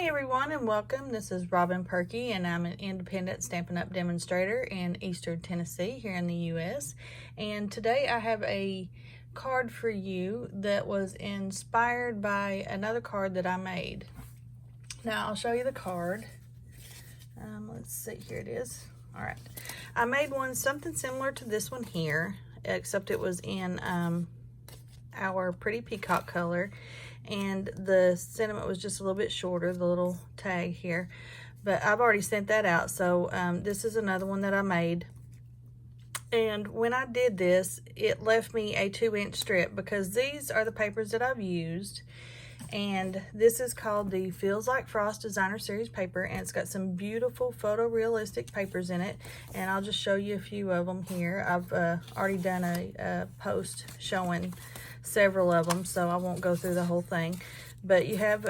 Hi everyone and welcome. This is Robin Perky and I'm an independent Stampin' Up! Demonstrator in Eastern Tennessee here in the U.S. And today I have a card for you that was inspired by another card that I made. Now I'll show you the card. Let's see, here it is. All right, I made one something similar to this one here, except it was in our pretty peacock color. And the sentiment was just a little bit shorter, the little tag here, but I've already sent that out. So this is another one that I made, and when I did this, it left me a 2-inch strip because these are the papers that I've used, and this is called the Feels Like Frost Designer Series paper, and it's got some beautiful photorealistic papers in it, and I'll just show you a few of them here. I've already done a post showing several of them, so I won't go through the whole thing, but you have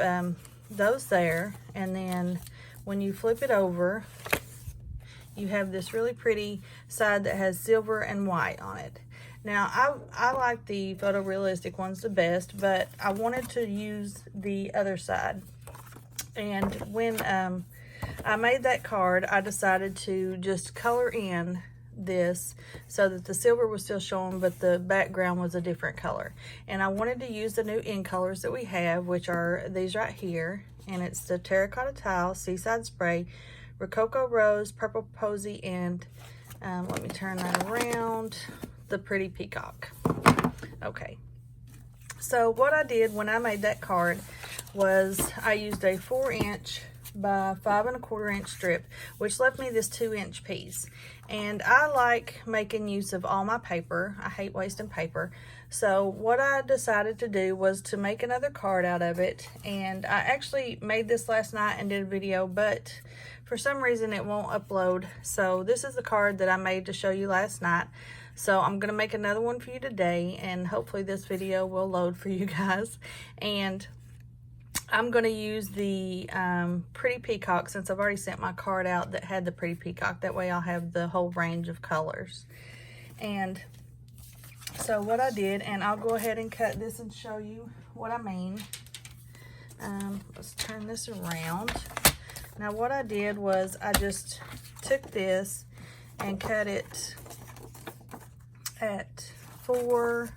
those there, and then when you flip it over, you have this really pretty side that has silver and white on it. Now I like the photorealistic ones the best, but I wanted to use the other side, and when I made that card, I decided to just color in this so that the silver was still showing, but the background was a different color. And I wanted to use the new in colors that we have, which are these right here, and it's the Terracotta Tile, Seaside Spray, Rococo Rose, Purple Posy, and let me turn that around, the Pretty Peacock. Okay, so what I did when I made that card was I used a 4-inch by 5 1/4 inch strip, which left me this 2-inch piece. And I like making use of all my paper. I hate wasting paper. So what I decided to do was to make another card out of it. And I actually made this last night and did a video, but for some reason it won't upload. So this is the card that I made to show you last night. So I'm gonna make another one for you today, and hopefully this video will load for you guys. And I'm going to use the Pretty Peacock, since I've already sent my card out that had the Pretty Peacock. That way I'll have the whole range of colors. And so what I did, and I'll go ahead and cut this and show you what I mean. Let's turn this around. Now what I did was I just took this and cut it at 4,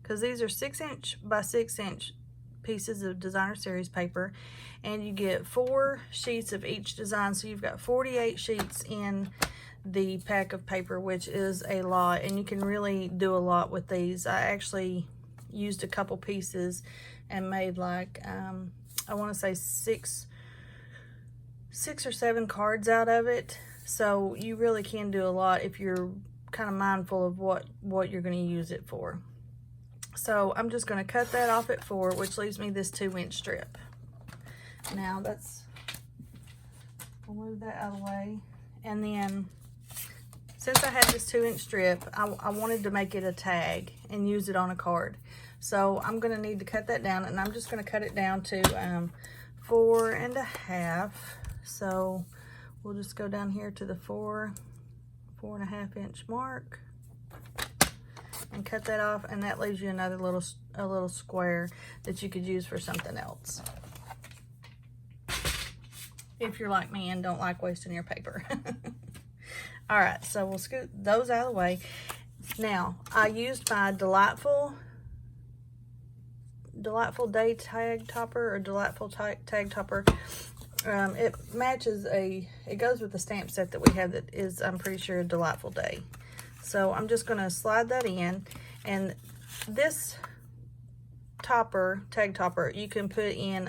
because these are 6-inch by 6-inch pieces of designer series paper, and you get 4 sheets of each design, so you've got 48 sheets in the pack of paper, which is a lot, and you can really do a lot with these. I actually used a couple pieces and made like I want to say six or 7 cards out of it. So you really can do a lot if you're kind of mindful of what you're going to use it for. So I'm just going to cut that off at 4, which leaves me this 2-inch strip. Now we'll move that out of the way. And then, since I had this 2-inch strip, I wanted to make it a tag and use it on a card. So I'm going to need to cut that down, and I'm just going to cut it down to 4 1/2. So we'll just go down here to the 4 1/2 inch mark and cut that off, and that leaves you another little square that you could use for something else, if you're like me and don't like wasting your paper. All right, so we'll scoot those out of the way. Now I used my delightful day tag topper, or delightful tag topper. It matches it goes with the stamp set that we have that is, I'm pretty sure, Delightful Day. So I'm just going to slide that in, and this tag topper, you can put in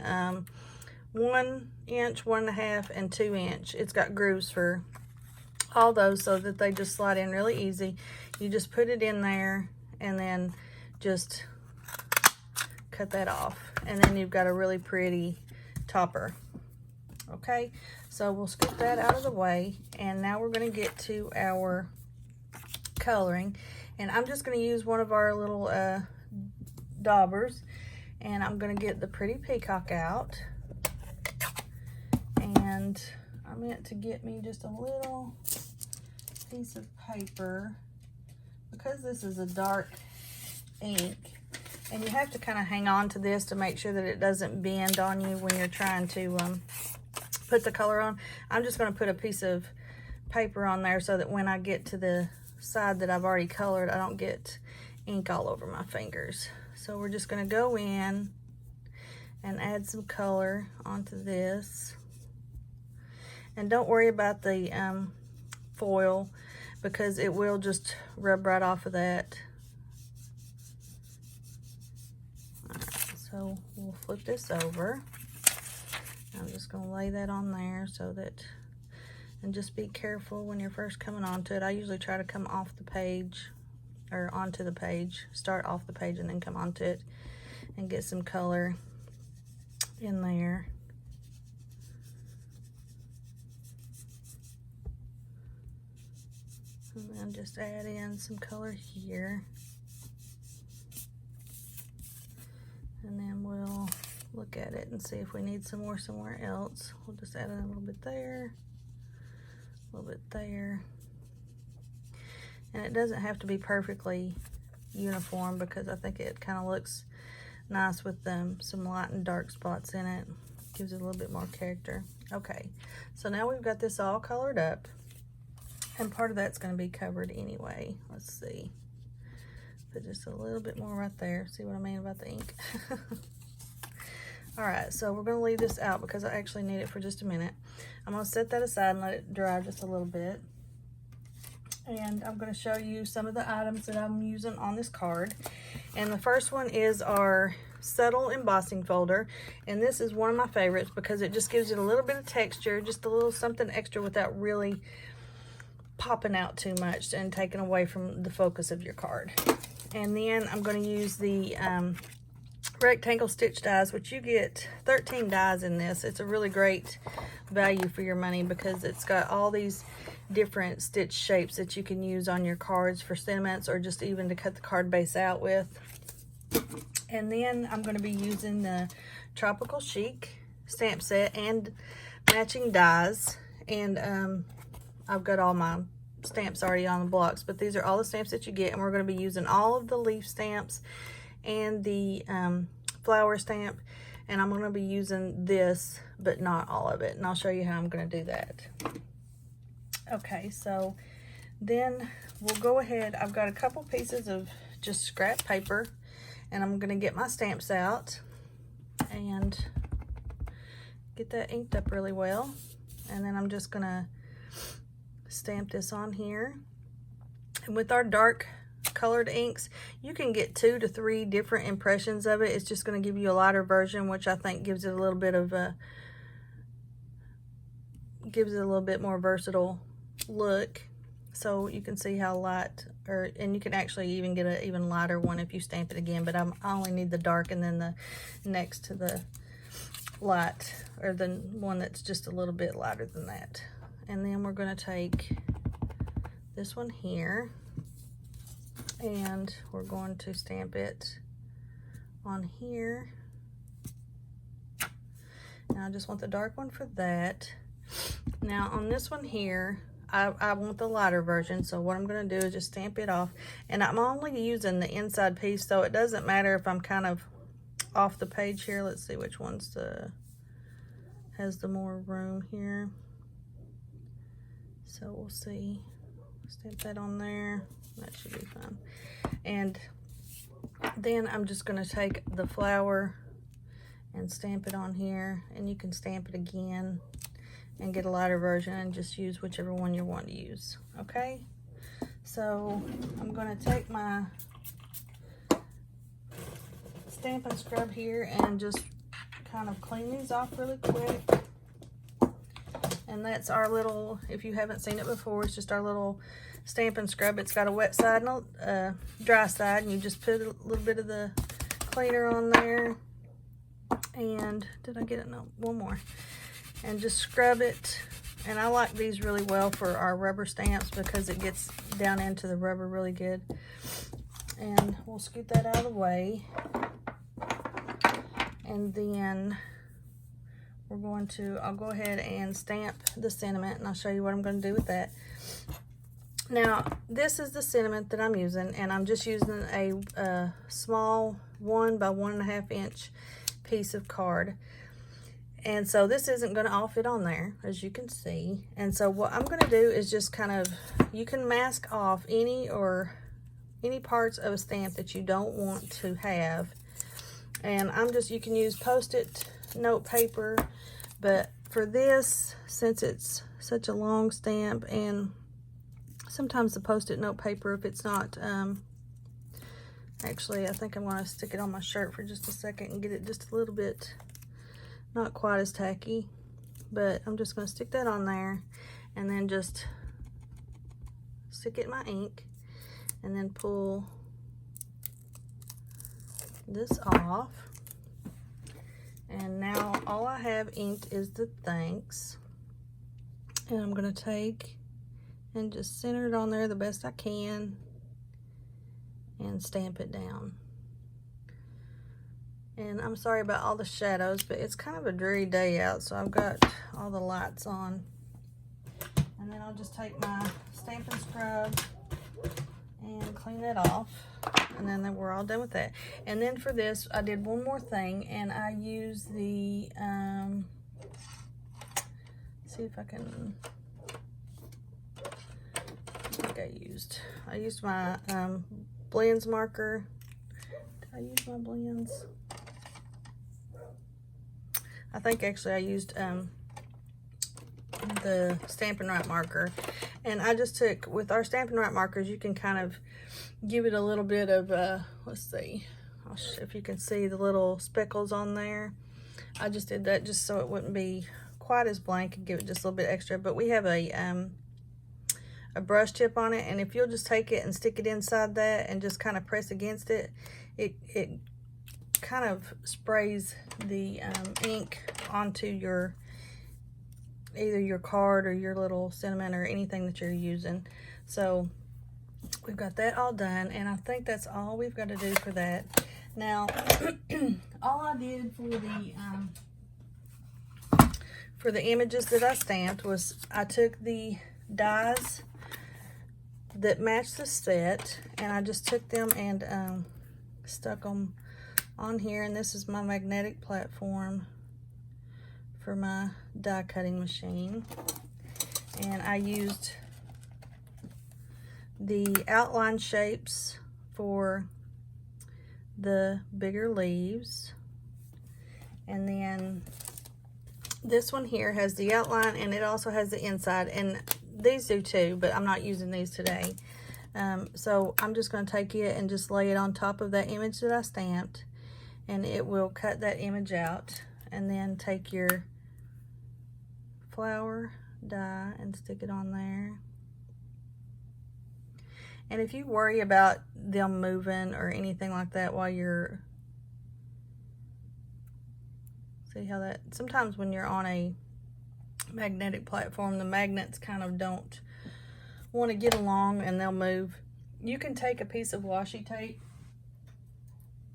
1 inch, 1 1/2, and 2 inch. It's got grooves for all those so that they just slide in really easy. You just put it in there and then just cut that off, and then you've got a really pretty topper. Okay, so we'll scoop that out of the way, and now we're going to get to our coloring, and I'm just going to use one of our little daubers, and I'm going to get the Pretty Peacock out, and I meant to get me just a little piece of paper, because this is a dark ink. And you have to kind of hang on to this to make sure that it doesn't bend on you when you're trying to put the color on. I'm just going to put a piece of paper on there so that when I get to the side that I've already colored, I don't get ink all over my fingers. So we're just going to go in and add some color onto this. And don't worry about the foil, because it will just rub right off of that. Alright, so we'll flip this over. I'm just going to lay that on there so that, and just be careful when you're first coming onto it. I usually try to come off the page, or onto the page, start off the page and then come onto it and get some color in there. And then just add in some color here. And then we'll look at it and see if we need some more somewhere else. We'll just add in a little bit there, a little bit there. And it doesn't have to be perfectly uniform, because I think it kind of looks nice with some light and dark spots in it. Gives it a little bit more character. Okay, so now we've got this all colored up. And part of that's going to be covered anyway. Let's see. Put just a little bit more right there. See what I mean about the ink? Alright, so we're going to leave this out because I actually need it for just a minute. I'm going to set that aside and let it dry just a little bit. And I'm going to show you some of the items that I'm using on this card. And the first one is our subtle embossing folder. And this is one of my favorites because it just gives it a little bit of texture, just a little something extra without really popping out too much and taking away from the focus of your card. And then I'm going to use the rectangle stitch dies, which you get 13 dies in this. It's a really great value for your money because it's got all these different stitch shapes that you can use on your cards for sentiments or just even to cut the card base out with. And then I'm going to be using the Tropical Chic stamp set and matching dies. And I've got all my stamps already on the blocks, but these are all the stamps that you get, and we're going to be using all of the leaf stamps and the flower stamp, and I'm going to be using this, but not all of it, and I'll show you how I'm going to do that. Okay, so then we'll go ahead. I've got a couple pieces of just scrap paper, and I'm going to get my stamps out and get that inked up really well, and then I'm just going to stamp this on here. And with our dark colored inks, you can get 2 to 3 different impressions of it. It's just going to give you a lighter version, which I think gives it a little bit of a more versatile look. So you can see how light, and you can actually even get an even lighter one if you stamp it again, but I only need the dark and then the next to the light, or the one that's just a little bit lighter than that. And then we're going to take this one here and we're going to stamp it on here. And I just want the dark one for that. Now on this one here, I want the lighter version, so what I'm going to do is just stamp it off. And I'm only using the inside piece, so it doesn't matter if I'm kind of off the page here. Let's see which one's has the more room here. So we'll see. Stamp that on there. That should be fine. And then I'm just going to take the flower and stamp it on here. And you can stamp it again and get a lighter version and just use whichever one you want to use. Okay? So I'm going to take my Stampin' scrub here and just kind of clean these off really quick. And that's our little, if you haven't seen it before, it's just our little Stampin' scrub. It's got a wet side and a dry side, and you just put a little bit of the cleaner on there. And did I get it? No, one more. And just scrub it. And I like these really well for our rubber stamps because it gets down into the rubber really good. And we'll scoot that out of the way. And then I'll go ahead and stamp the sentiment, and I'll show you what I'm going to do with that. Now, this is the sentiment that I'm using, and I'm just using a small 1 by 1.5 inch piece of card. And so this isn't going to all fit on there, as you can see. And so what I'm going to do is just kind of, you can mask off any parts of a stamp that you don't want to have. And you can use Post-it note paper, but for this, since it's such a long stamp, and sometimes the Post-it note paper, if it's not, actually, I think I'm going to stick it on my shirt for just a second and get it just a little bit, not quite as tacky, but I'm just going to stick that on there and then just stick it in my ink and then pull this off. And now all I have inked is the thanks, and I'm going to take and just center it on there the best I can and stamp it down. And I'm sorry about all the shadows, but it's kind of a dreary day out, so I've got all the lights on. And then I'll just take my Stampin' scrub and clean that off, and then we're all done with that. And then for this, I did one more thing, and I used the see if I can, I used my blends marker. Did I use my blends? I think actually I used the Stampin' Right marker, and I just took, with our Stampin' Right markers, you can kind of give it a little bit of let's see if you can see the little speckles on there. I just did that just so it wouldn't be quite as blank, and give it just a little bit extra. But we have a brush tip on it, and if you'll just take it and stick it inside that and just kind of press against it, it kind of sprays the ink onto your, either your card or your little sentiment or anything that you're using. So we've got that all done, and I think that's all we've got to do for that. Now, all I did for the images that I stamped was I took the dies that match the set, and I just took them and stuck them on here. And this is my magnetic platform for my die cutting machine, and I used the outline shapes for the bigger leaves, and then this one here has the outline, and it also has the inside, and these do too, but I'm not using these today. So I'm just going to take it and just lay it on top of that image that I stamped, and it will cut that image out. And then take your flower die and stick it on there. And if you worry about them moving or anything like that while you're, see how that, sometimes when you're on a magnetic platform, the magnets kind of don't want to get along and they'll move. You can take a piece of washi tape,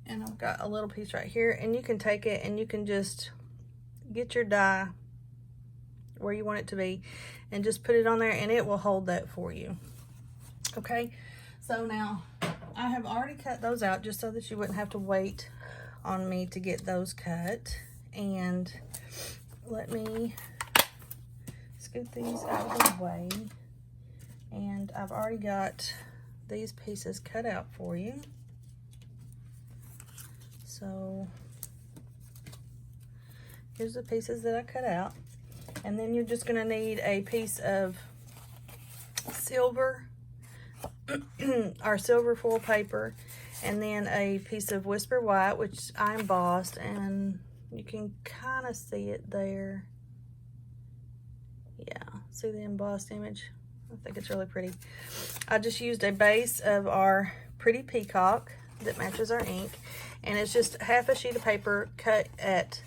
and I've got a little piece right here, and you can take it and you can just get your die where you want it to be and just put it on there, and it will hold that for you. Okay, so now I have already cut those out just so that you wouldn't have to wait on me to get those cut. And let me scoot these out of the way. And I've already got these pieces cut out for you. So here's the pieces that I cut out. And then you're just gonna need a piece of silver our silver foil paper, and then a piece of Whisper White, which I embossed, and you can kind of see it there. Yeah, see the embossed image? I think it's really pretty. I just used a base of our Pretty Peacock that matches our ink, and it's just half a sheet of paper cut at,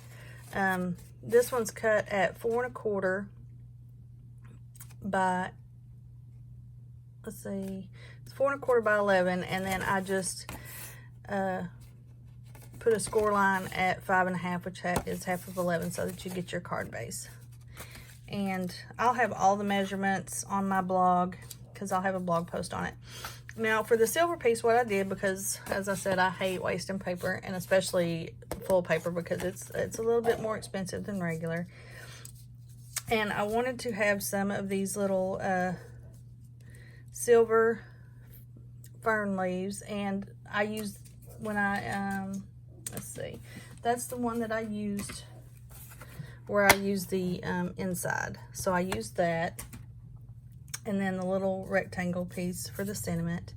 this one's cut at 4 1/4 by, let's see, it's 4 1/4 by 11, and then I just put a score line at 5 1/2, which is half of 11, so that you get your card base. And I'll have all the measurements on my blog because I'll have a blog post on it. Now for the silver piece, what I did, because as I said, I hate wasting paper, and especially full paper, because it's a little bit more expensive than regular. And I wanted to have some of these little silver fern leaves, and I used, when I let's see, that's the one that I used where I used the inside. So I used that, and then the little rectangle piece for the sentiment,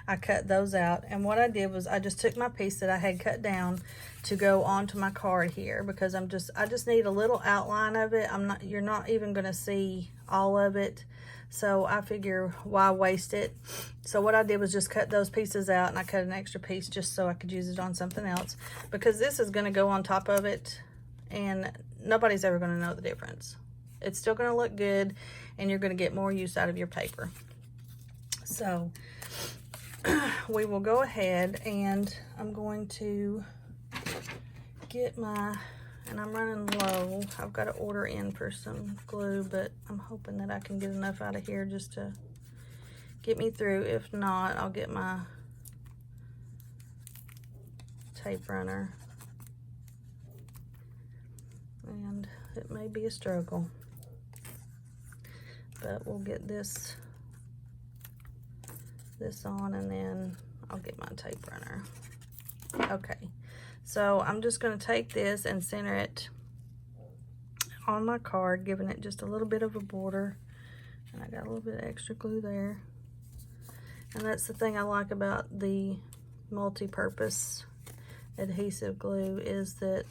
I cut those out. And what I did was I just took my piece that I had cut down to go onto my card here, because I just need a little outline of it. You're not even going to see all of it, so I figure why waste it. So what I did was just cut those pieces out, and I cut an extra piece just so I could use it on something else, because this is going to go on top of it, and nobody's ever going to know the difference. It's still going to look good, and you're going to get more use out of your paper. So we will go ahead, and I'm going to get my, and I'm running low. I've got to order in for some glue, but I'm hoping that I can get enough out of here just to get me through. If not, I'll get my tape runner, and it may be a struggle, but we'll get this on, and then I'll get my tape runner. Okay, so I'm just going to take this and center it on my card, giving it just a little bit of a border, and I got a little bit of extra glue there. And that's the thing I like about the multi-purpose adhesive glue, is that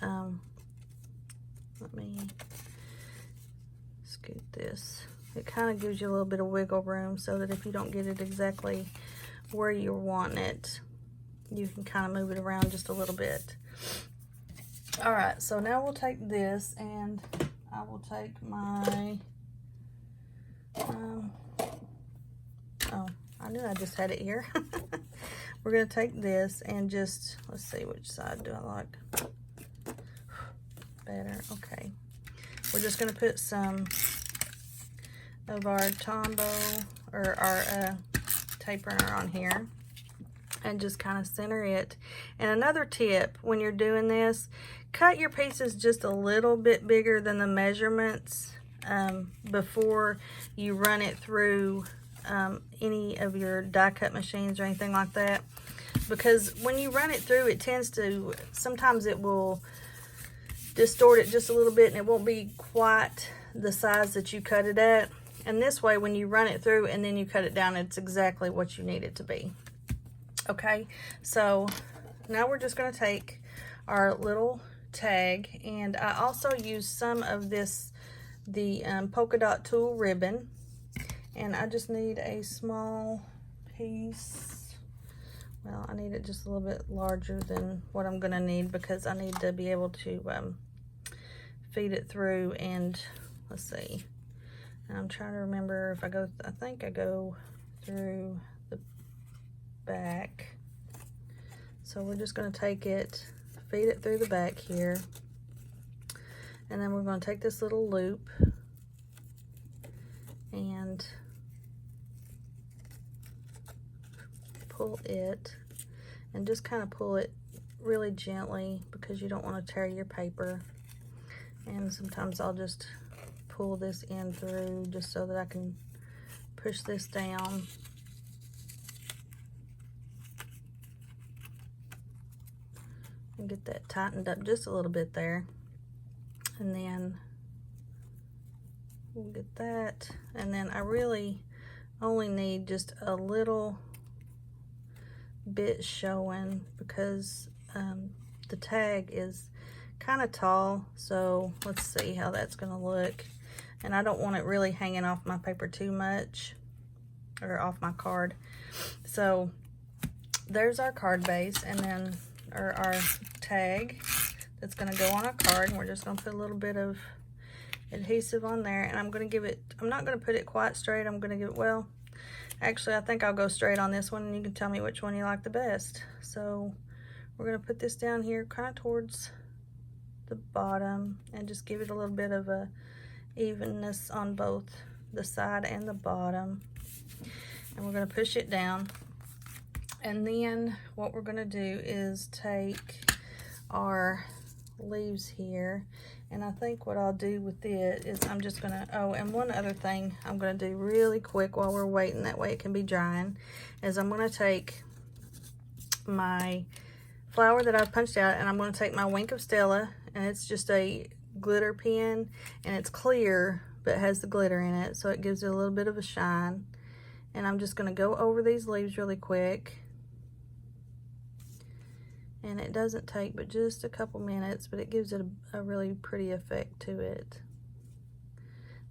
let me scoot this. It kind of gives you a little bit of wiggle room, so that if you don't get it exactly where you're wanting it, you can kind of move it around just a little bit. All right, so now we'll take this, and I will take my, oh, I knew I just had it here. We're gonna take this and just, let's see, which side do I like better? Okay, we're just gonna put some of our Tombow, or our tape runner on here, and just kind of center it. And another tip when you're doing this, cut your pieces just a little bit bigger than the measurements before you run it through any of your die cut machines or anything like that, because when you run it through, it tends to, sometimes it will distort it just a little bit, and it won't be quite the size that you cut it at. And this way, when you run it through and then you cut it down, it's exactly what you need it to be. Okay, so now we're just going to take our little tag, and I also use some of this, the polka dot tool ribbon, and I just need a small piece. Well, I need it just a little bit larger than what I'm going to need, because I need to be able to feed it through. And let's see, and I'm trying to remember if I go, I think I go through the back. So we're just going to take it, feed it through the back here, and then we're going to take this little loop and pull it, and just kind of pull it really gently, because you don't want to tear your paper. And sometimes I'll just pull this in through just so that I can push this down. And get that tightened up just a little bit there. And then we'll get that. And then I really only need just a little bit showing, because the tag is kind of tall. So let's see how that's going to look. And I don't want it really hanging off my paper too much, or off my card. So there's our card base, and then our tag that's going to go on our card, and we're just going to put a little bit of adhesive on there. And I'm going to give it, I'm not going to put it quite straight. I'm going to give it, well, actually I think I'll go straight on this one, and you can tell me which one you like the best. So we're going to put this down here kind of towards the bottom, and just give it a little bit of a evenness on both the side and the bottom. and we're going to push it down. And then what we're going to do is take our leaves here, and I think what I'll do with it is I'm just going to, oh, and one other thing I'm going to do really quick while we're waiting, that way it can be drying, is I'm going to take my flower that I've punched out, and I'm going to take my Wink of Stella, and it's just a glitter pen, and it's clear but has the glitter in it, so it gives it a little bit of a shine. And I'm just going to go over these leaves really quick. And it doesn't take but just a couple minutes, but it gives it a really pretty effect to it.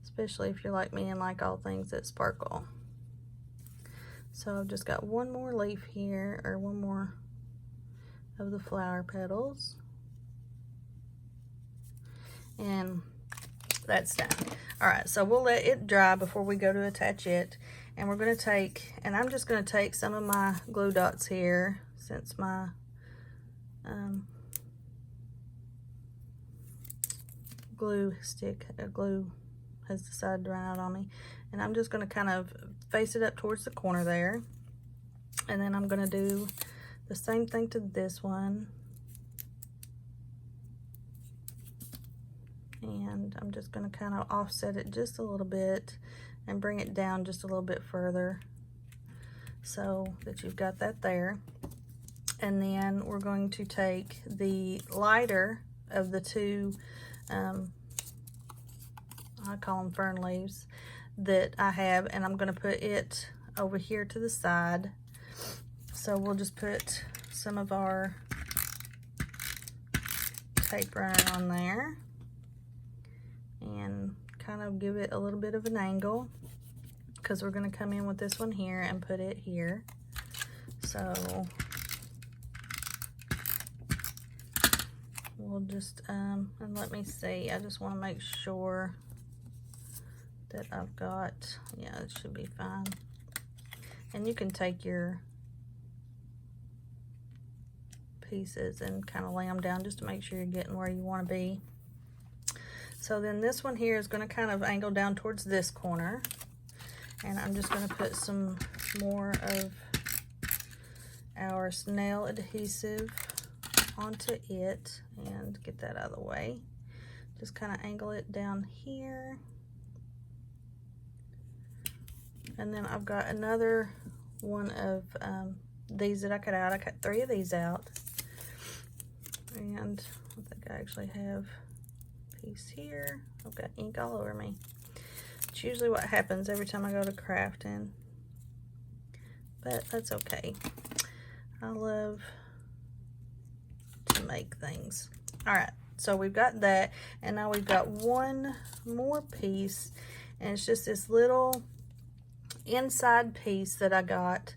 Especially if you're like me and like all things that sparkle. So I've just got one more leaf here, or one more of the flower petals. And that's done. Alright, so we'll let it dry before we go to attach it. And we're going to take, and I'm just going to take some of my glue dots here, since my glue has decided to run out on me. And I'm just going to kind of face it up towards the corner there. And then I'm going to do the same thing to this one. And I'm just going to kind of offset it just a little bit and bring it down just a little bit further, so that you've got that there. And then we're going to take the lighter of the two, I call them fern leaves, that I have, and I'm going to put it over here to the side. So we'll just put some of our tape runner on there and kind of give it a little bit of an angle, because we're going to come in with this one here and put it here. So we'll just and let me see, I just want to make sure that I've got, yeah, it should be fine. And you can take your pieces and kind of lay them down just to make sure you're getting where you want to be. So then this one here is going to kind of angle down towards this corner, and I'm just going to put some more of our snail adhesive onto it and get that out of the way. Just kind of angle it down here. And then I've got another one of these that I cut out. I cut 3 of these out. And I think I actually have a piece here. I've got ink all over me. It's usually what happens every time I go to crafting. But that's okay. I love to make things. Alright, so we've got that. And now we've got one more piece. And it's just this little inside piece that I got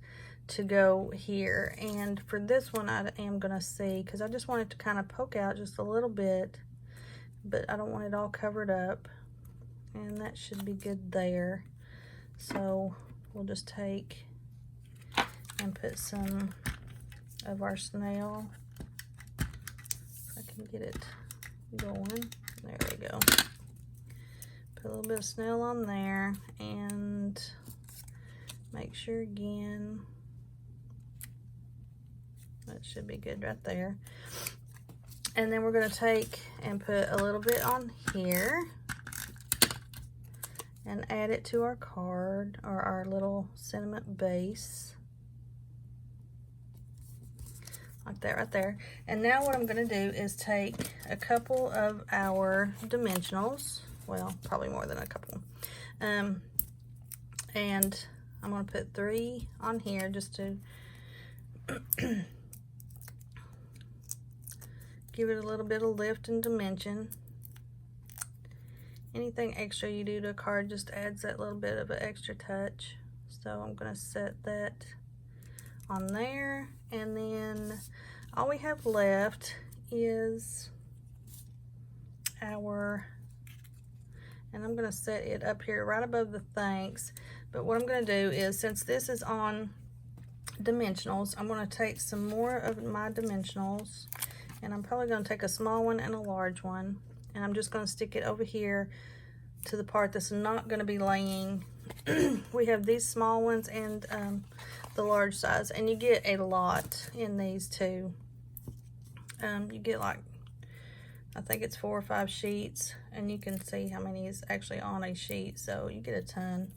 to go here. And for this one I am going to see, because I just want it to kind of poke out just a little bit, but I don't want it all covered up, and that should be good there. So we'll just take and put some of our snail, if I can get it going. There we go. Put a little bit of snail on there, and make sure again, that should be good right there. And then we're going to take and put a little bit on here and add it to our card, or our little sentiment base, like that right there. And now what I'm going to do is take a couple of our dimensionals, well, probably more than a couple, and I'm going to put 3 on here just to give it a little bit of lift and dimension. Anything extra you do to a card just adds that little bit of an extra touch. So I'm going to set that on there, and then all we have left is our, and I'm going to set it up here right above the thanks. But what I'm going to do is, since this is on dimensionals, I'm going to take some more of my dimensionals, and I'm probably going to take a small one and a large one, and I'm just going to stick it over here to the part that's not going to be laying we have these small ones and the large size, and you get a lot in these too. You get like, I think it's 4 or 5 sheets, and you can see how many is actually on a sheet, so you get a ton.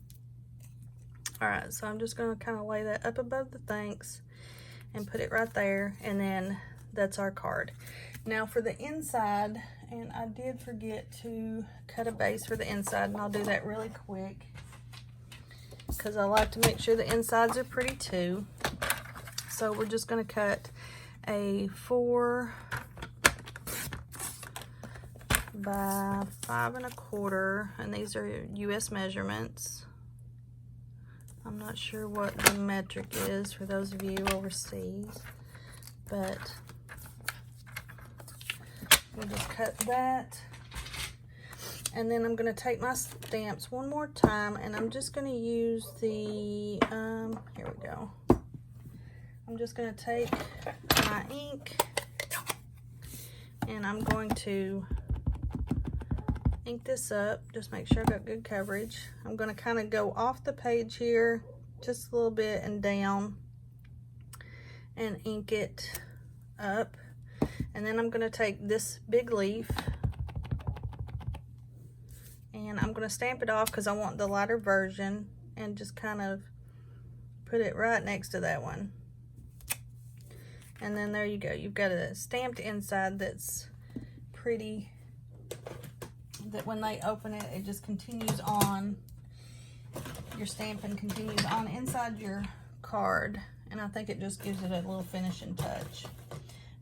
All right, so I'm just going to kind of lay that up above the thanks and put it right there, and then that's our card. Now for the inside, and I did forget to cut a base for the inside, and I'll do that really quick because I like to make sure the insides are pretty too. So we're just going to cut a 4 by 5 1/4, and these are US measurements. I'm not sure what the metric is for those of you overseas, but we'll just cut that. And then I'm going to take my stamps one more time, and I'm just going to use the, here we go. I'm just going to take my ink, and I'm going to ink this up. Just make sure I've got good coverage. I'm going to kind of go off the page here just a little bit and down and ink it up. And then I'm going to take this big leaf and I'm going to stamp it off because I want the lighter version, and just kind of put it right next to that one. And then there you go. You've got a stamped inside that's pretty, that when they open it, it just continues on. Your stamping continues on inside your card, and I think it just gives it a little finishing touch.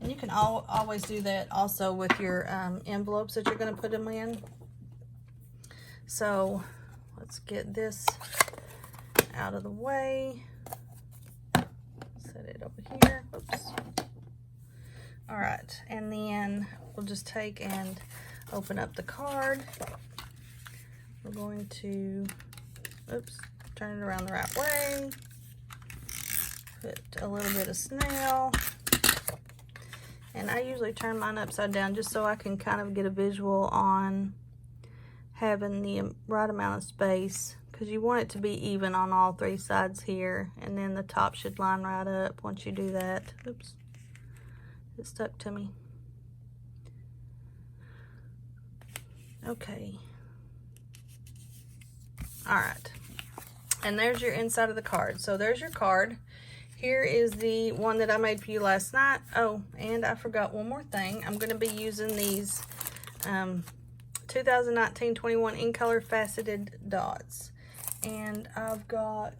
And you can always do that also with your envelopes that you're going to put them in. So let's get this out of the way. Set it over here. Oops. All right, and then we'll just take and open up the card. We're going to, oops, turn it around the right way. Put a little bit of snail. And I usually turn mine upside down just so I can kind of get a visual on having the right amount of space, because you want it to be even on all 3 sides here, and then the top should line right up once you do that. Oops, it stuck to me. Okay. All right. And there's your inside of the card. So there's your card. Here is the one that I made for you last night. Oh, and I forgot one more thing. I'm going to be using these 2019-21 in color faceted dots. And I've got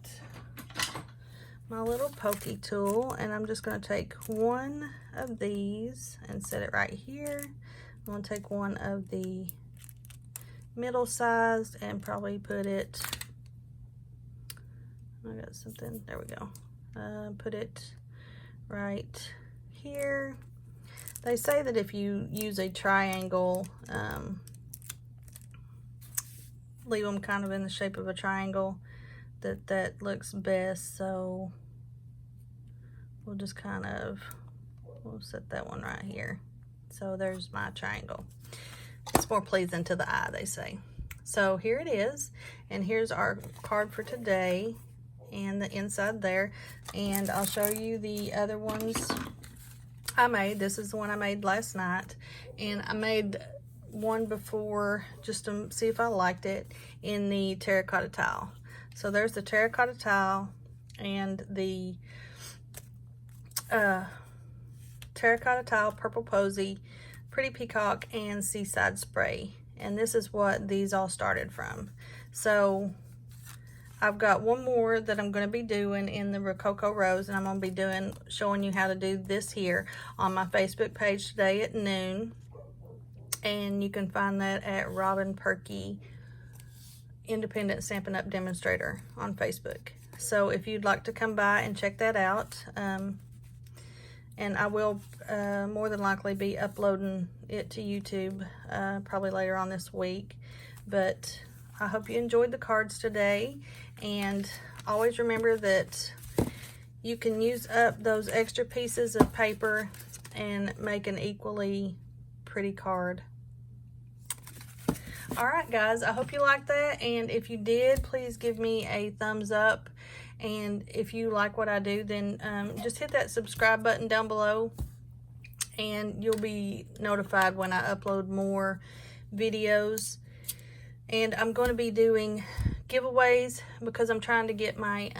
my little pokey tool, and I'm just going to take one of these and set it right here. I'm going to take one of the middle sized and probably put it, I got something, there we go. Put it right here. They say that if you use a triangle, leave them kind of in the shape of a triangle, that looks best. So we'll just kind of, we'll set that one right here. So there's my triangle. It's more pleasing to the eye, they say. So here it is, and here's our card for today and the inside there. And I'll show you the other ones I made. This is the one I made last night, and I made one before just to see if I liked it in the terracotta tile. So there's the terracotta tile and the terracotta tile, purple posy, pretty peacock, and seaside spray. And this is what these all started from. So I've got one more that I'm going to be doing in the Rococo Rose, and I'm going to be showing you how to do this here on my Facebook page today at noon. And you can find that at Robin Perky Independent Stampin' Up! Demonstrator on Facebook. So if you'd like to come by and check that out, and I will more than likely be uploading it to YouTube probably later on this week. But I hope you enjoyed the cards today, and always remember that you can use up those extra pieces of paper and make an equally pretty card. All right, guys, I hope you liked that. And if you did, please give me a thumbs up. And if you like what I do, then just hit that subscribe button down below, and you'll be notified when I upload more videos. And I'm going to be doing giveaways because I'm trying to get my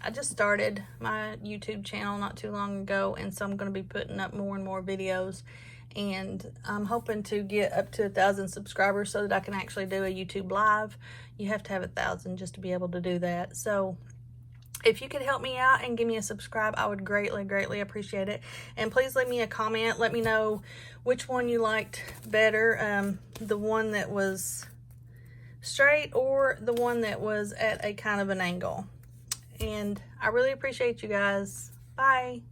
I just started my YouTube channel not too long ago, and so I'm going to be putting up more and more videos, and I'm hoping to get up to 1,000 subscribers so that I can actually do a YouTube live. You have to have 1,000 just to be able to do that. So if you could help me out and give me a subscribe, I would greatly appreciate it. And please leave me a comment. Let me know which one you liked better, the one that was straight or the one that was at a kind of an angle. And I really appreciate you guys. Bye.